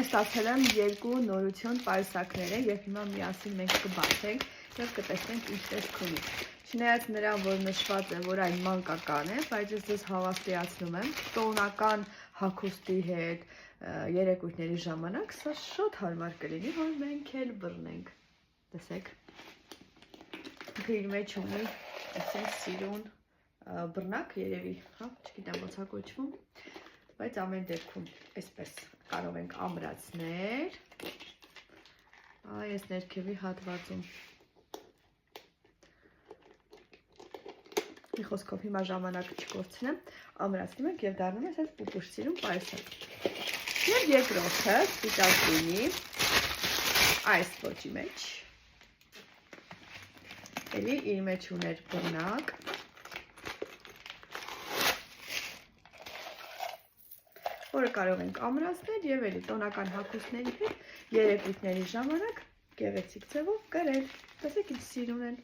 Ստացել եմ երկու նորություն պայուսակները եւ հիմա միասին մենք կբացենք եւ կտեսնենք ինչ տեսք ունի։ Չնայած նրան, որ նշված է, որ այն մանկական է, բայց ես ձեզ հավաստիացնում եմ, տոնական հագուստի հետ երեկույթների ժամանակ սա շատ հարմար կլինի, որ մենք էլ բռնենք։ Տեսեք։ Իր մեջ ունի այսպես սիրուն բռնակ երևի, հա, չգիտեմ ոնց է կոչվում, բայց ամեն դեպքում այսպես կարող ենք ամրացնել։ Այս ներքևի հատվածում։ Մի խոսքով հիմա ժամանակը չկորցնեմ, ամրացնում ենք եւ դառնում է այսպես պուպուշ սիրուն պայուսակ։ Եվ երկրորդը սպիտակ լինի այս ոճի մեջ։ Էլի իր մեջ ուներ բռնակ, որը կարող ենք ամրացնել եւ էլի տոնական հագուստների հետ երեկույթների ժամանակ գեղեցիկ ձևով կրել։ Տեսեք ինչ սիրուն են։